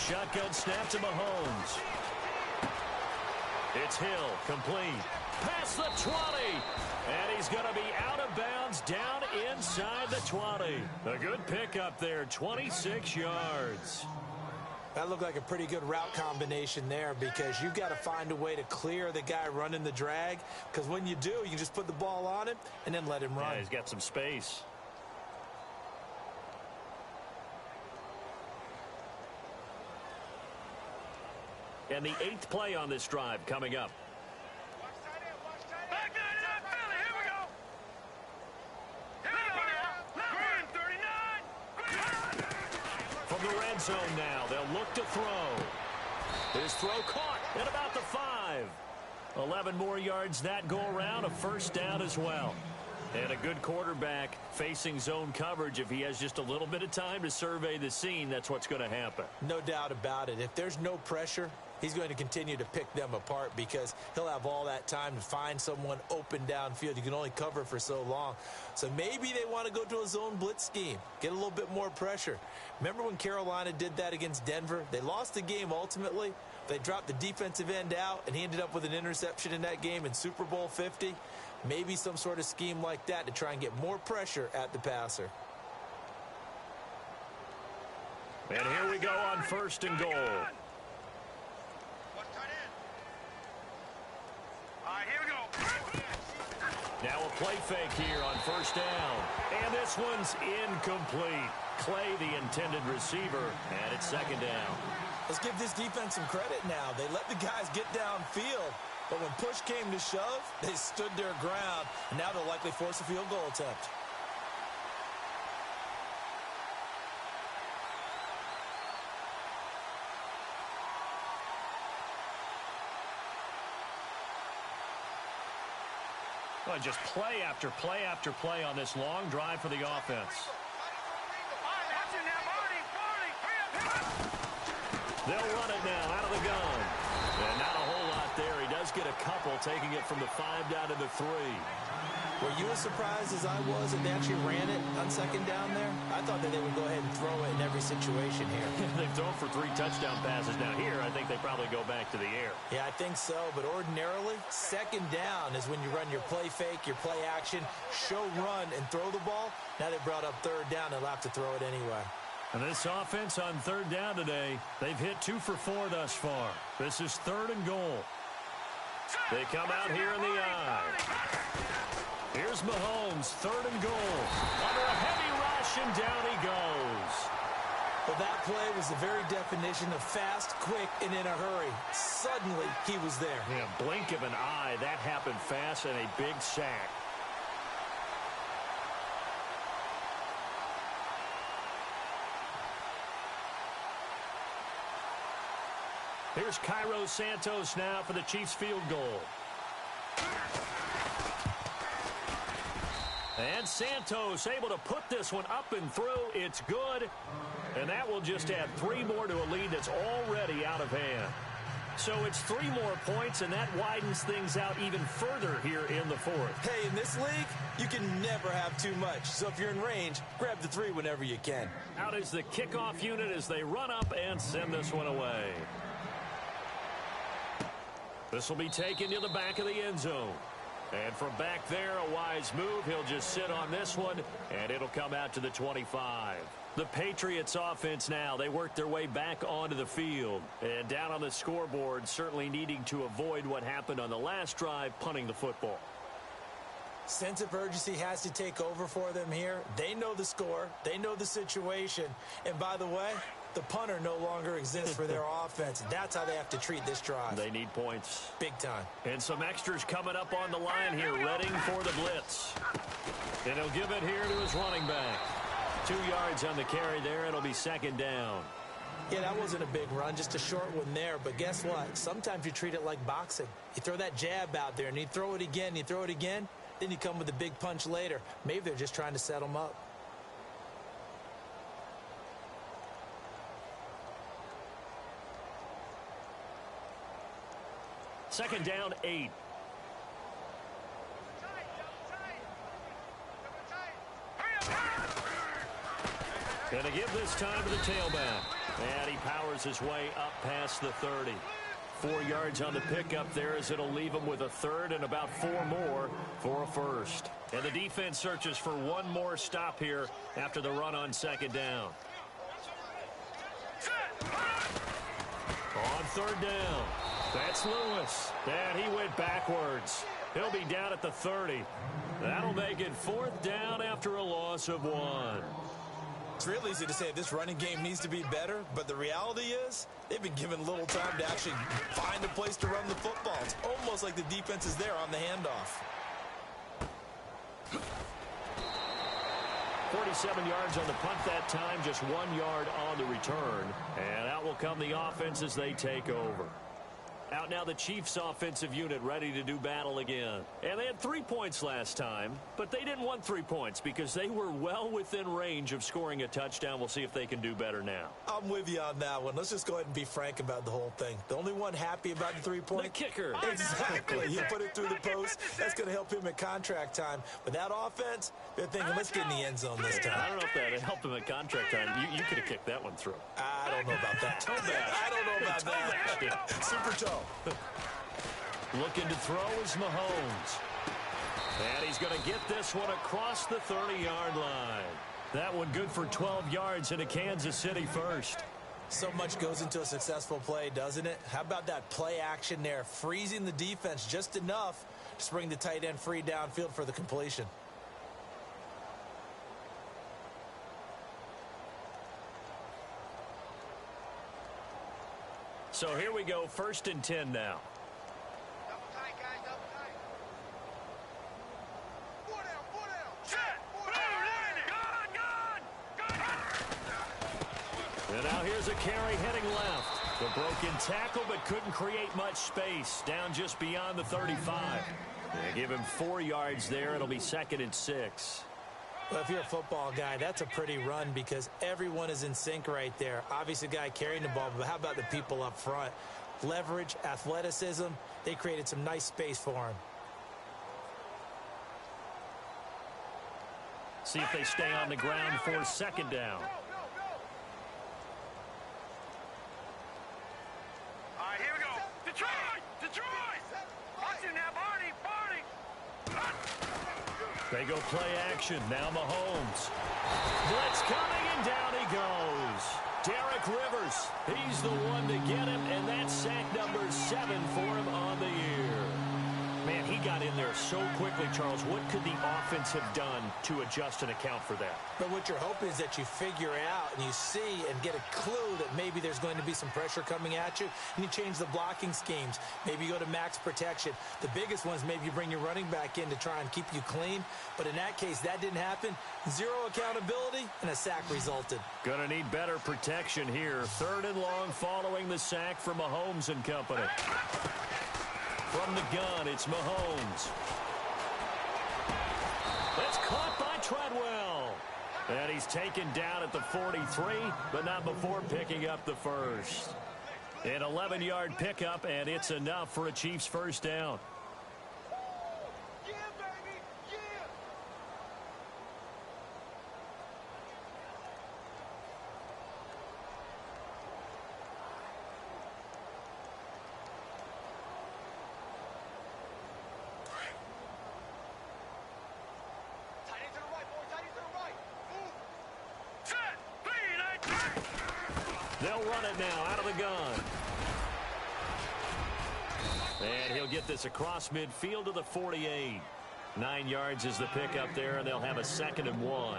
Shotgun snap to Mahomes. It's Hill, complete. Past the 20. And he's going to be out of bounds down inside the 20. A good pickup there, 26 yards. That looked like a pretty good route combination there because you've got to find a way to clear the guy running the drag, because when you do, you can just put the ball on him and then let him run. Yeah, he's got some space. And the 8th play on this drive coming up. Back 99 Philly. Here we go. Now. Green 39. From the red zone now, they'll look to throw. His throw caught at about the 5. 11 more yards that go around, a first down as well. And a good quarterback facing zone coverage. If he has just a little bit of time to survey the scene, that's what's going to happen. No doubt about it. If there's no pressure, he's going to continue to pick them apart because he'll have all that time to find someone open downfield. You can only cover for so long. So maybe they want to go to a zone blitz scheme, get a little bit more pressure. Remember when Carolina did that against Denver? They lost the game ultimately. They dropped the defensive end out, and he ended up with an interception in that game in Super Bowl 50. Maybe some sort of scheme like that to try and get more pressure at the passer. And here we go on first and goal. All right, here we go. Now a play fake here on first down. And this one's incomplete. Clay, the intended receiver, and it's second down. Let's give this defense some credit now. They let the guys get downfield, but when push came to shove, they stood their ground, and now they'll likely force a field goal attempt. Well, just play after play after play on this long drive for the offense. They'll run it now out of the gun. And not a whole lot there. He does get a couple, taking it from the 5 down to the 3. Were you as surprised as I was that they actually ran it on second down there? I thought that they would go ahead and throw it in every situation here. They've thrown for 3 touchdown passes. Now here, I think they probably go back to the air. Yeah, I think so. But ordinarily, second down is when you run your play fake, your play action, show run, and throw the ball. Now they brought up third down. They'll have to throw it anyway. And this offense on third down today, they've hit 2 for 4 thus far. This is third and goal. They come out here in the eye. Here's Mahomes, third and goal. Under a heavy rush, and down he goes. Well, that play was the very definition of fast, quick, and in a hurry. Suddenly, he was there. Yeah, blink of an eye. That happened fast, and a big sack. Here's Cairo Santos now for the Chiefs field goal. And Santos able to put this one up and through. It's good. And that will just add 3 more to a lead that's already out of hand. So it's 3 more points, and that widens things out even further here in the 4th. Hey, in this league, you can never have too much. So if you're in range, grab the 3 whenever you can. Out is the kickoff unit as they run up and send this one away. This will be taken to the back of the end zone. And from back there, a wise move. He'll just sit on this one, and it'll come out to the 25. The Patriots offense now, they work their way back onto the field. And down on the scoreboard, certainly needing to avoid what happened on the last drive, punting the football. Sense of urgency has to take over for them here. They know the score. They know the situation. And by the way, the punter no longer exists for their offense. That's how they have to treat this drive. They need points. Big time. And some extras coming up on the line here, readying for the blitz. And he'll give it here to his running back. 2 yards on the carry there. It'll be 2nd down. Yeah, that wasn't a big run, just a short one there. But guess what? Sometimes you treat it like boxing. You throw that jab out there, and you throw it again, you throw it again. Then you come with a big punch later. Maybe they're just trying to set them up. Second down, 8. Going to give this time to the tailback. And he powers his way up past the 30. 4 yards on the pickup there as it'll leave him with a 3rd and about 4 more for a 1st. And the defense searches for 1 more stop here after the run on 2nd down. On 3rd down, that's Lewis. And he went backwards. He'll be down at the 30. That'll make it 4th down after a loss of 1. It's real easy to say this running game needs to be better, but the reality is they've been given little time to actually find a place to run the football. It's almost like the defense is there on the handoff. 47 yards on the punt that time, just 1 yard on the return. And out will come the offense as they take over. Out now the Chiefs offensive unit ready to do battle again. And they had 3 points last time, but they didn't want 3 points because they were well within range of scoring a touchdown. We'll see if they can do better now. I'm with you on that one. Let's just go ahead and be frank about the whole thing. The only one happy about the 3 point? The kicker. Exactly. You put it through the post. That's going to help him at contract time. But that offense, they're thinking, let's get in the end zone this time. I don't know if that helped him at contract time. You could have kicked that one through. I don't know about that. I don't know about that. Super toe. Looking to throw is Mahomes. And he's going to get this one across the 30-yard line. That one good for 12 yards in a Kansas City 1st. So much goes into a successful play, doesn't it? How about that play action there? Freezing the defense just enough to bring the tight end free downfield for the completion. So here we go, 1st and 10 now. Double tight, guys, double tight. 4 down, 4 down. Set. Gun. And now here's a carry heading left. The broken tackle, but couldn't create much space. Down just beyond the 35. They give him 4 yards there. It'll be 2nd and 6. Well, if you're a football guy, that's a pretty run because everyone is in sync right there. Obviously, the guy carrying the ball, but how about the people up front? Leverage, athleticism, they created some nice space for him. See if they stay on the ground for 2nd down. All right, here we go. Detroit! Watch it now, Barney! They go play action. Now Mahomes. Blitz coming, and down he goes. Derek Rivers. He's the one to get him, and that's sack number 7 for him on the year. Man, he got in there so quickly, Charles. What could the offense have done to adjust and account for that? But what you're hoping is that you figure out and you see and get a clue that maybe there's going to be some pressure coming at you, and you change the blocking schemes. Maybe you go to max protection. The biggest ones, maybe you bring your running back in to try and keep you clean. But in that case, that didn't happen. 0 accountability, and a sack resulted. Gonna need better protection here. 3rd and long following the sack from Mahomes and company. From the gun, it's Mahomes. It's caught by Treadwell. And he's taken down at the 43, but not before picking up the first. An 11-yard pickup, and it's enough for a Chiefs first down. They'll run it now out of the gun. And he'll get this across midfield to the 48. 9 yards is the pickup there, and they'll have a 2nd and 1.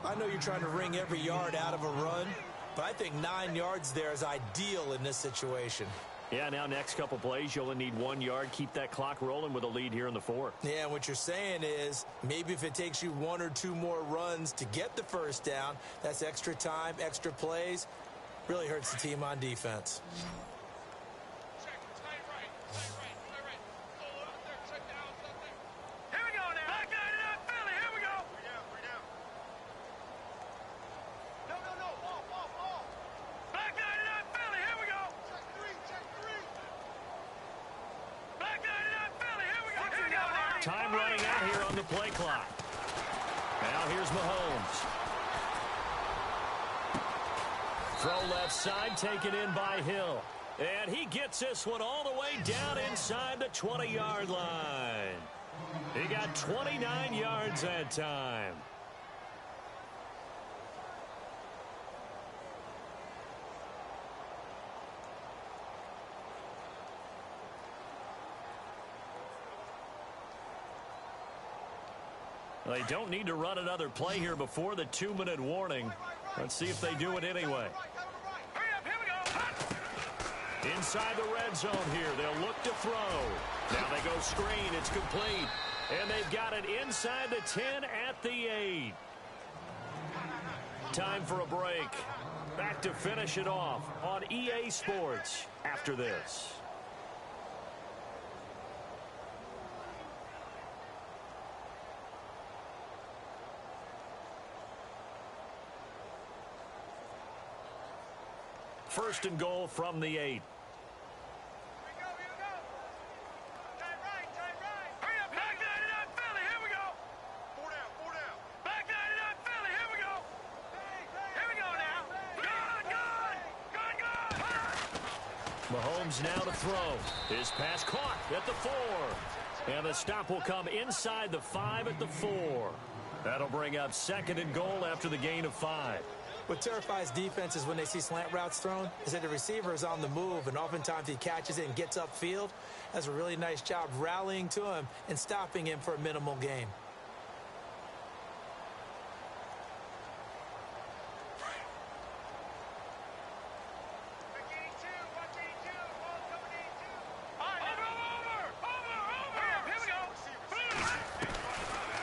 I know you're trying to wring every yard out of a run, but I think 9 yards there is ideal in this situation. Yeah, now next couple plays, you only need 1 yard. Keep that clock rolling with a lead here in the 4th. Yeah, and what you're saying is maybe if it takes you 1 or 2 more runs to get the first down, that's extra time, extra plays. Really hurts the team on defense. Here we go now. Back 99 Philly. Here we go. No. Off. Back 99 Philly. Here we go. Check three. Back 99 Philly. Here we go. Here we go now. Time running out here on the play clock. Now here's Mahomes. Throw left side, taken in by Hill. And he gets this one all the way down inside the 20-yard line. He got 29 yards that time. They don't need to run another play here before the 2-minute warning. Let's see if they do it anyway. Inside the red zone here, they'll look to throw. Now they go screen, it's complete. And they've got it inside the 10 at the 8. Time for a break. Back to finish it off on EA Sports after this. First and goal from the 8. Here we go. Time right. Hurry up. Back 99 Philly. Here we go. Four down. Back 99 Philly. Here we go. Here we go now. Gun. Mahomes now to throw. His pass caught at the 4. And the stop will come inside the 5 at the 4. That'll bring up 2nd and goal after the gain of 5. What terrifies defenses when they see slant routes thrown is that the receiver is on the move, and oftentimes he catches it and gets upfield. Does a really nice job rallying to him and stopping him for a minimal gain.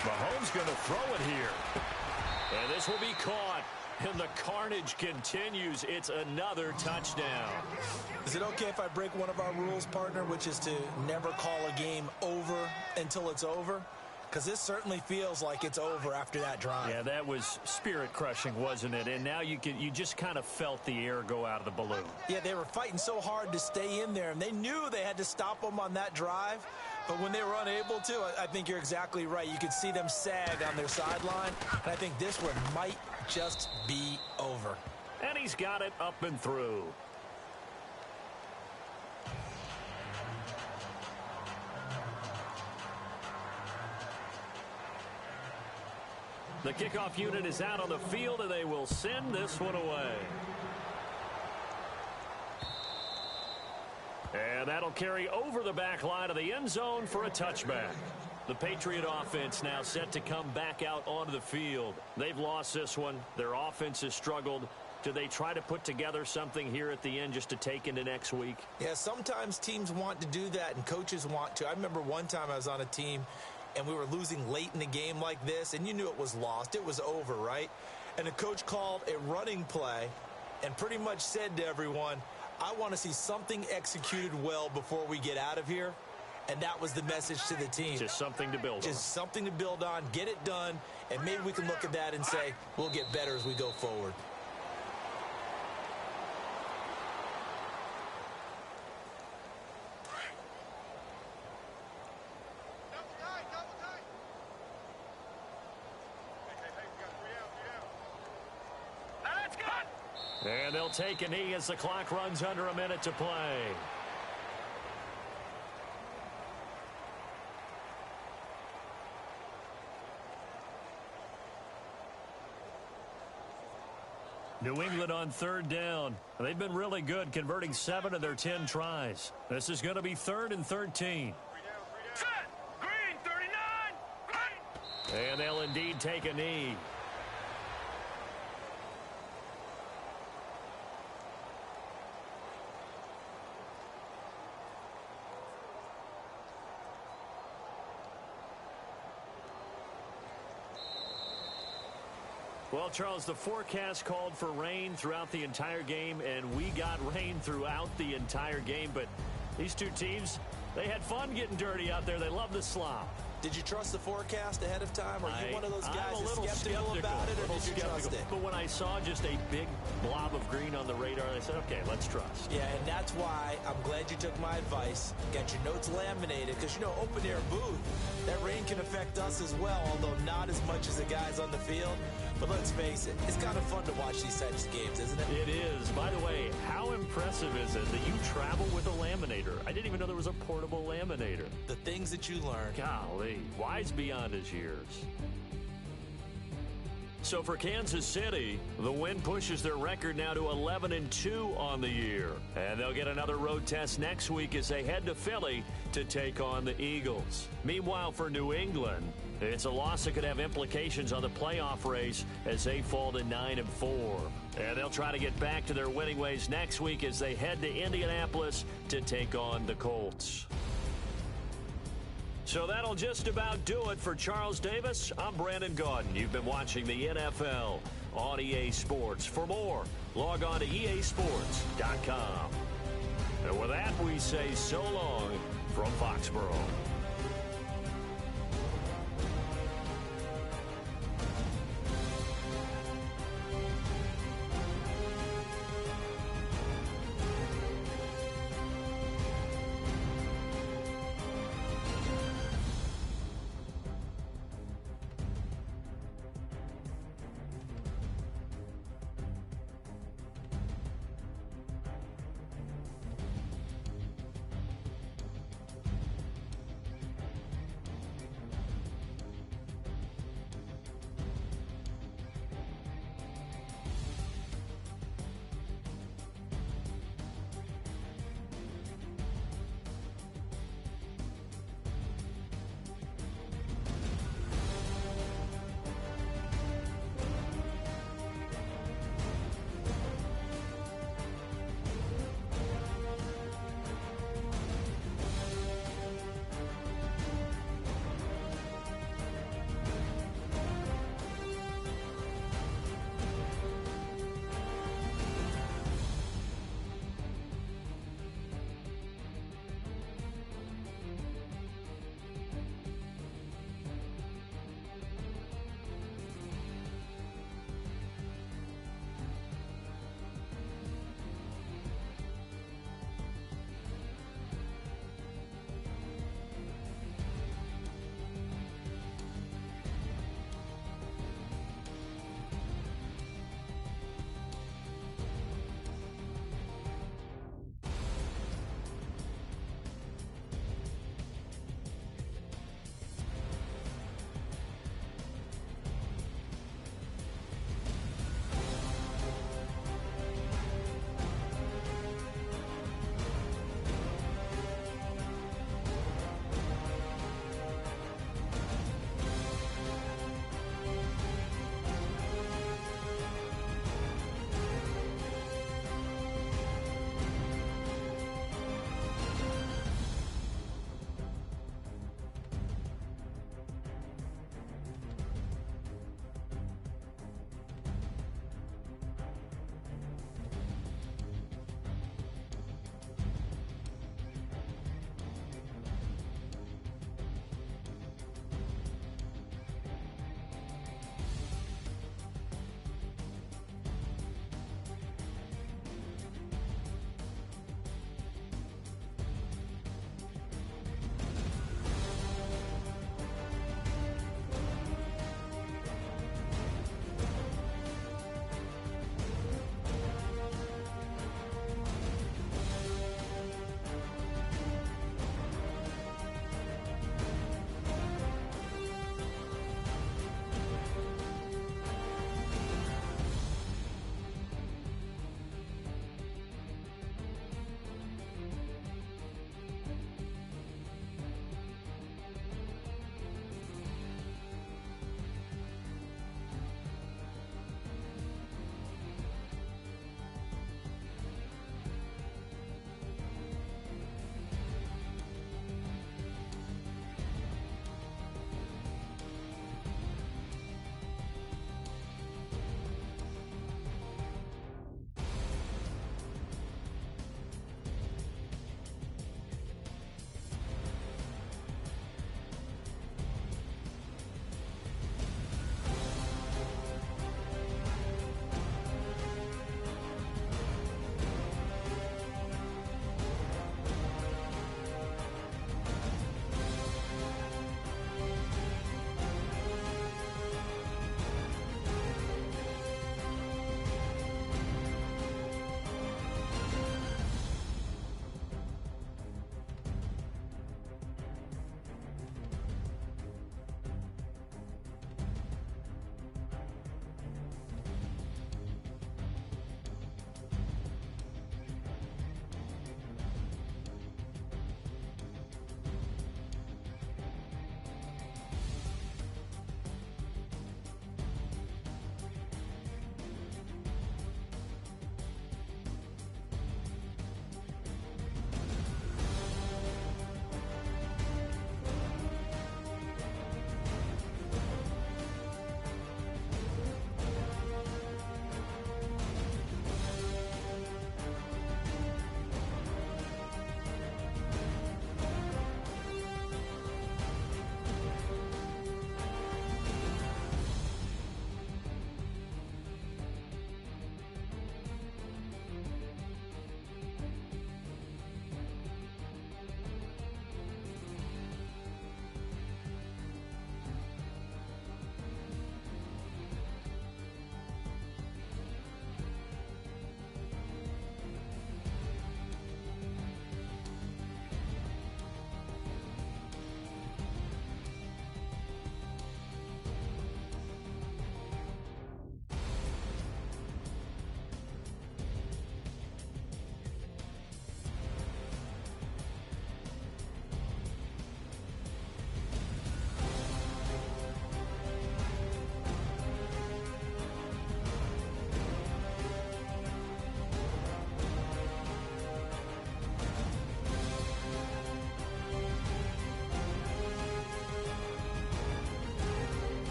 Mahomes going to throw it here. And this will be caught. And the carnage continues. It's another touchdown. Is it okay if I break one of our rules, partner, which is to never call a game over until it's over? Because this certainly feels like it's over after that drive. Yeah, that was spirit-crushing, wasn't it? And now you just kind of felt the air go out of the balloon. Yeah, they were fighting so hard to stay in there, and they knew they had to stop them on that drive. But when they were unable to, I think you're exactly right. You could see them sag on their sideline, and I think this one might just be over. And he's got it up and through. The kickoff unit is out on the field, and they will send this one away. And that'll carry over the back line of the end zone for a touchback. The Patriot offense now set to come back out onto the field. They've lost this one. Their offense has struggled. Do they try to put together something here at the end just to take into next week? Yeah, sometimes teams want to do that and coaches want to. I remember one time I was on a team and we were losing late in the game like this, and you knew it was lost. It was over, right? And the coach called a running play and pretty much said to everyone, I want to see something executed well before we get out of here. and that was the message to the team. Just something to build on. Just something to build on, get it done, and maybe we can look at that and say, we'll get better as we go forward. And they'll take a knee as the clock runs under a minute to play. New England on third down. They've been really good, converting 7 of their 10 tries. This is going to be 3rd and 13. Set! Green, 39! Green! And they'll indeed take a knee. Well, Charles, the forecast called for rain throughout the entire game, and we got rain throughout the entire game. But these two teams, they had fun getting dirty out there. They love the slop. Did you trust the forecast ahead of time? Are you one of those guys that's skeptical about it, or did you trust it? But when I saw just a big blob of green on the radar, I said, okay, let's trust. Yeah, and that's why I'm glad you took my advice. Got your notes laminated, because, you know, open air booth, that rain can affect us as well, although not as much as the guys on the field. But let's face it, it's kind of fun to watch these types of games, isn't it? It is. By the way, how impressive is it that you travel with a laminator? I didn't even know there was a portable laminator. The things that you learn. Golly, wise beyond his years. So for Kansas City, the win pushes their record now to 11-2 on the year. And they'll get another road test next week as they head to Philly to take on the Eagles. Meanwhile, for New England, it's a loss that could have implications on the playoff race as they fall to 9-4. And they'll try to get back to their winning ways next week as they head to Indianapolis to take on the Colts. So that'll just about do it for Charles Davis. I'm Brandon Gaudin. You've been watching the NFL on EA Sports. For more, log on to easports.com. And with that, we say so long from Foxborough.